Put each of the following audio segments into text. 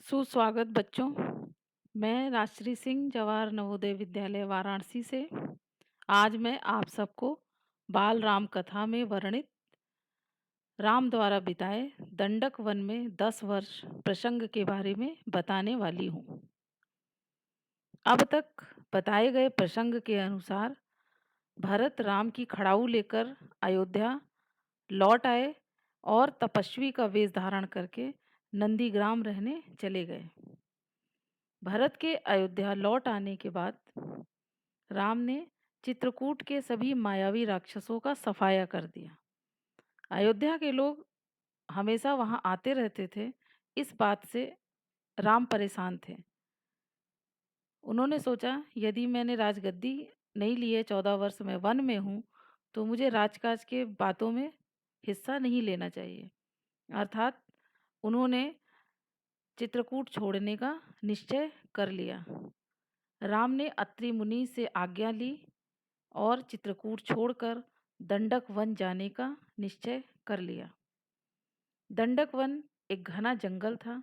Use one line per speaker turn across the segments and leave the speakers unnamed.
सुस्वागत बच्चों। मैं राजश्री सिंह जवाहर नवोदय विद्यालय वाराणसी से आज मैं आप सबको बाल राम कथा में वर्णित राम द्वारा बिताए दंडक वन में 10 वर्ष प्रसंग के बारे में बताने वाली हूँ। अब तक बताए गए प्रसंग के अनुसार भरत राम की खड़ाऊ लेकर अयोध्या लौट आए और तपस्वी का वेश धारण करके नंदीग्राम रहने चले गए। भरत के अयोध्या लौट आने के बाद राम ने चित्रकूट के सभी मायावी राक्षसों का सफाया कर दिया। अयोध्या के लोग हमेशा वहां आते रहते थे। इस बात से राम परेशान थे। उन्होंने सोचा, यदि मैंने राजगद्दी नहीं ली है, 14 वर्ष मैं वन में हूँ, तो मुझे राजकाज के बातों में हिस्सा नहीं लेना चाहिए। अर्थात उन्होंने चित्रकूट छोड़ने का निश्चय कर लिया। राम ने अत्रि मुनि से आज्ञा ली और चित्रकूट छोड़कर दंडक वन जाने का निश्चय कर लिया। दंडक वन एक घना जंगल था।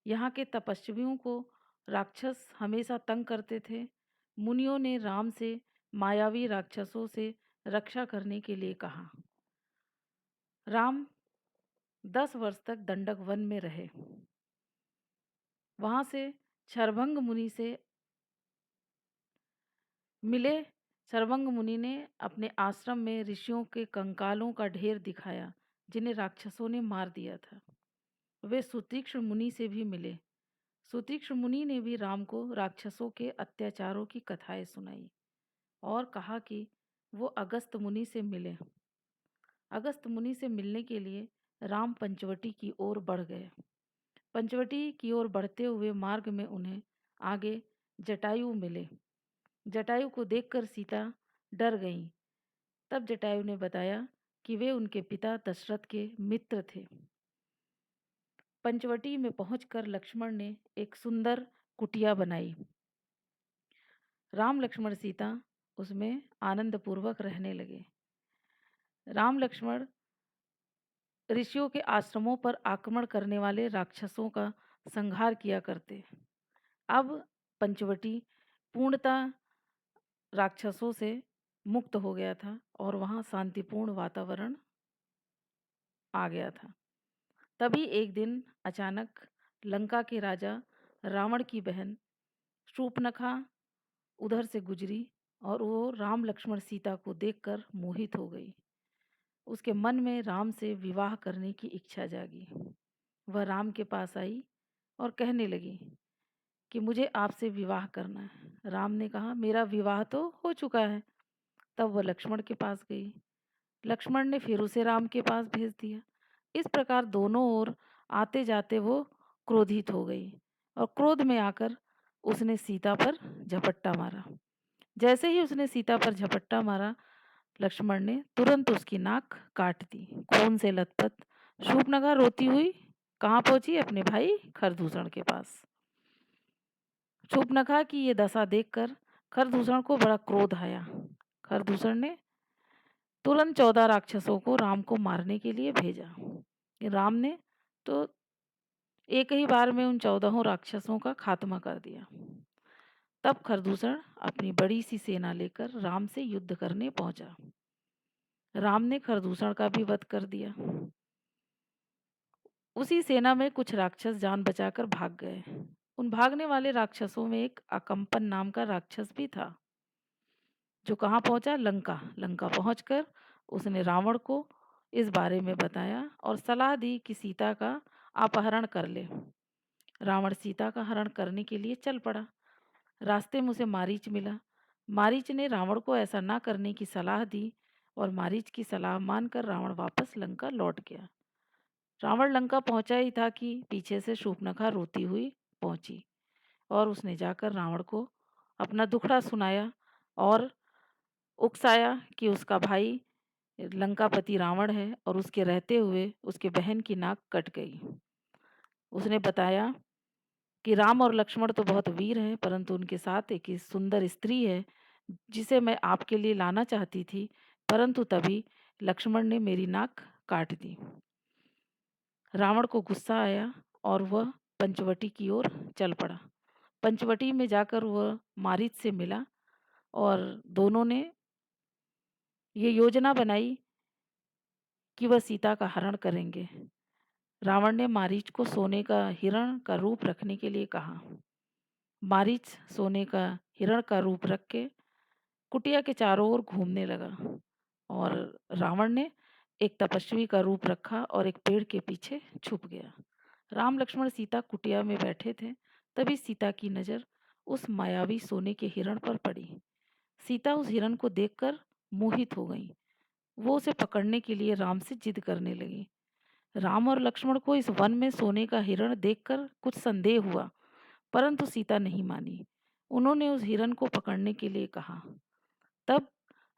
यहाँ के तपस्वियों को राक्षस हमेशा तंग करते थे। मुनियों ने राम से मायावी राक्षसों से रक्षा करने के लिए कहा। राम 10 वर्ष तक दंडक वन में रहे। वहाँ से क्षरभंग मुनि से मिले। सर्वंग मुनि ने अपने आश्रम में ऋषियों के कंकालों का ढेर दिखाया, जिन्हें राक्षसों ने मार दिया था। वे सुतीक्ष्ण मुनि से भी मिले। सुतीक्ष्ण मुनि ने भी राम को राक्षसों के अत्याचारों की कथाएं सुनाई और कहा कि वो अगस्त मुनि से मिले। अगस्त मुनि से मिलने के लिए राम पंचवटी की ओर बढ़ गए। पंचवटी की ओर बढ़ते हुए मार्ग में उन्हें आगे जटायु मिले। जटायु को देखकर सीता डर गईं। तब जटायु ने बताया कि वे उनके पिता दशरथ के मित्र थे। पंचवटी में पहुंचकर लक्ष्मण ने एक सुंदर कुटिया बनाई। राम लक्ष्मण सीता उसमें आनंद पूर्वक रहने लगे। राम लक्ष्मण ऋषियों के आश्रमों पर आक्रमण करने वाले राक्षसों का संहार किया करते। अब पंचवटी पूर्णतः राक्षसों से मुक्त हो गया था और वहाँ शांतिपूर्ण वातावरण आ गया था। तभी एक दिन अचानक लंका के राजा रावण की बहन शूर्पणखा उधर से गुजरी और वो राम लक्ष्मण सीता को देखकर मोहित हो गई। उसके मन में राम से विवाह करने की इच्छा जागी। वह राम के पास आई और कहने लगी कि मुझे आपसे विवाह करना है। राम ने कहा, मेरा विवाह तो हो चुका है। तब वह लक्ष्मण के पास गई। लक्ष्मण ने फिर उसे राम के पास भेज दिया। इस प्रकार दोनों ओर आते जाते वो क्रोधित हो गई और क्रोध में आकर उसने सीता पर झपट्टा मारा। जैसे ही उसने सीता पर झपट्टा मारा, लक्ष्मण ने तुरंत उसकी नाक काट दी। खून से लथपथ शूर्पणखा रोती हुई कहाँ पहुंची? अपने भाई खरदूषण के पास। शूर्पणखा की ये दशा देखकर खरदूषण को बड़ा क्रोध आया। खरदूषण ने तुरंत 14 राक्षसों को राम को मारने के लिए भेजा। राम ने तो एक ही बार में उन 14 राक्षसों का खात्मा कर दिया। तब खरदूषण अपनी बड़ी सी सेना लेकर राम से युद्ध करने पहुंचा। राम ने खरदूषण का भी वध कर दिया। उसी सेना में कुछ राक्षस जान बचाकर भाग गए। उन भागने वाले राक्षसों में एक अकंपन नाम का राक्षस भी था, जो कहाँ पहुंचा? लंका। लंका पहुंचकर उसने रावण को इस बारे में बताया और सलाह दी कि सीता का अपहरण कर ले। रावण सीता का हरण करने के लिए चल पड़ा। रास्ते में उसे मारीच मिला। मारीच ने रावण को ऐसा ना करने की सलाह दी और मारीच की सलाह मानकर रावण वापस लंका लौट गया। रावण लंका पहुंचा ही था कि पीछे से शूर्पणखा रोती हुई पहुंची और उसने जाकर रावण को अपना दुखड़ा सुनाया और उकसाया कि उसका भाई लंकापति रावण है और उसके रहते हुए उसके बहन की नाक कट गई। उसने बताया कि राम और लक्ष्मण तो बहुत वीर हैं, परंतु उनके साथ एक सुंदर स्त्री है जिसे मैं आपके लिए लाना चाहती थी, परंतु तभी लक्ष्मण ने मेरी नाक काट दी। रावण को गुस्सा आया और वह पंचवटी की ओर चल पड़ा। पंचवटी में जाकर वह मारीच से मिला और दोनों ने ये योजना बनाई कि वह सीता का हरण करेंगे। रावण ने मारीच को सोने का हिरण का रूप रखने के लिए कहा। मारीच सोने का हिरण का रूप रख के कुटिया के चारों ओर घूमने लगा और रावण ने एक तपस्वी का रूप रखा और एक पेड़ के पीछे छुप गया। राम लक्ष्मण सीता कुटिया में बैठे थे, तभी सीता की नज़र उस मायावी सोने के हिरण पर पड़ी। सीता उस हिरण को देखकर मोहित हो गई। वो उसे पकड़ने के लिए राम से जिद करने लगी। राम और लक्ष्मण को इस वन में सोने का हिरण देखकर कुछ संदेह हुआ, परंतु सीता नहीं मानी। उन्होंने उस हिरण को पकड़ने के लिए कहा। तब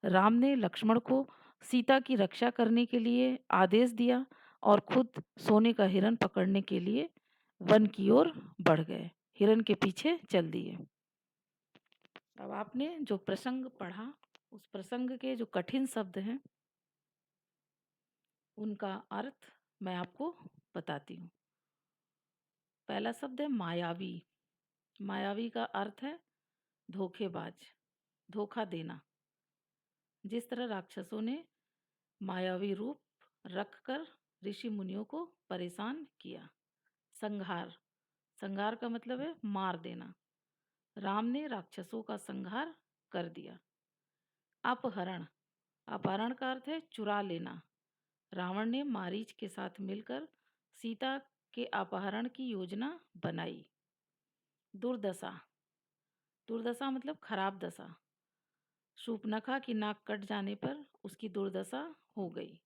राम ने लक्ष्मण को सीता की रक्षा करने के लिए आदेश दिया और खुद सोने का हिरण पकड़ने के लिए वन की ओर बढ़ गए, हिरण के पीछे चल दिए। अब आपने जो प्रसंग पढ़ा, उस प्रसंग के जो कठिन शब्द हैं उनका अर्थ मैं आपको बताती हूँ। पहला शब्द है मायावी। मायावी का अर्थ है धोखेबाज, धोखा देना। जिस तरह राक्षसों ने मायावी रूप रखकर ऋषि मुनियों को परेशान किया। संहार, संहार का मतलब है मार देना। राम ने राक्षसों का संहार कर दिया। अपहरण, अपहरण का अर्थ है चुरा लेना। रावण ने मारीच के साथ मिलकर सीता के अपहरण की योजना बनाई। दुर्दशा, दुर्दशा मतलब खराब दशा। शूर्पणखा की नाक कट जाने पर उसकी दुर्दशा हो गई।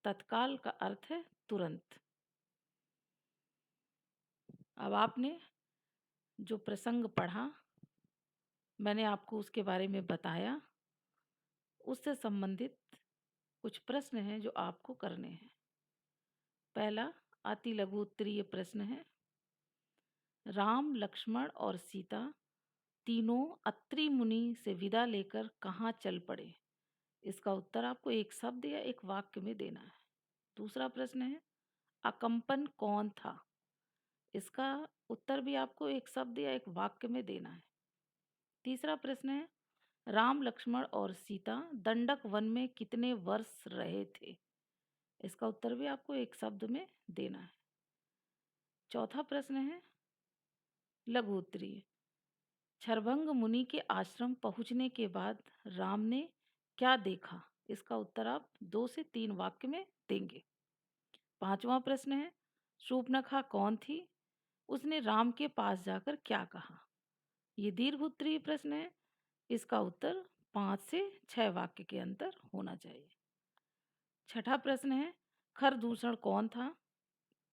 तत्काल का अर्थ है तुरंत। अब आपने जो प्रसंग पढ़ा, मैंने आपको उसके बारे में बताया। उससे संबंधित कुछ प्रश्न हैं जो आपको करने हैं। पहला अति लघु उत्तरीय प्रश्न है, राम लक्ष्मण और सीता तीनों अत्रि मुनि से विदा लेकर कहाँ चल पड़े? इसका उत्तर आपको एक शब्द या एक वाक्य में देना है। दूसरा प्रश्न है, अकंपन कौन था? इसका उत्तर भी आपको एक शब्द या एक वाक्य में देना है। तीसरा प्रश्न है, राम लक्ष्मण और सीता दंडक वन में कितने वर्ष रहे थे? इसका उत्तर भी आपको एक शब्द में देना है। चौथा प्रश्न है लघु उत्तरीय, क्षरभंग मुनि के आश्रम पहुंचने के बाद राम ने क्या देखा? इसका उत्तर आप 2 से 3 वाक्य में देंगे। पांचवा प्रश्न है, शूर्पणखा कौन थी? उसने राम के पास जाकर क्या कहा? ये दीर्घ उत्तरीय प्रश्न है। इसका उत्तर 5 से 6 वाक्य के अंतर होना चाहिए। छठा प्रश्न है, खरदूषण कौन था?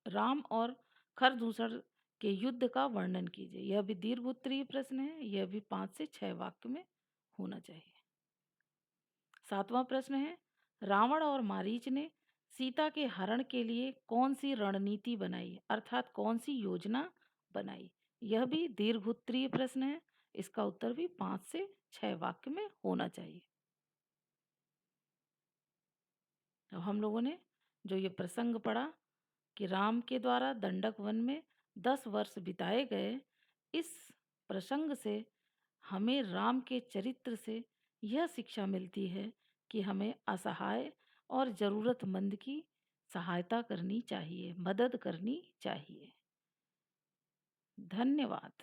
राम और खरदूषण के युद्ध का वर्णन कीजिए। यह भी दीर्घ उत्तरीय प्रश्न है। यह भी 5 से 6 वाक्य में होना चाहिए। सातवां प्रश्न है, रावण और मारीच ने सीता के हरण के लिए कौन सी रणनीति बनाई, अर्थात कौन सी योजना बनाई? यह भी दीर्घ उत्तरीय प्रश्न है। इसका उत्तर भी 5 से 6 वाक्य में होना चाहिए। अब हम लोगों ने जो ये प्रसंग पढ़ा कि राम के द्वारा दंडक वन में 10 वर्ष बिताए गए, इस प्रसंग से हमें राम के चरित्र से यह शिक्षा मिलती है कि हमें असहाय और ज़रूरतमंद की सहायता करनी चाहिए, मदद करनी चाहिए। धन्यवाद।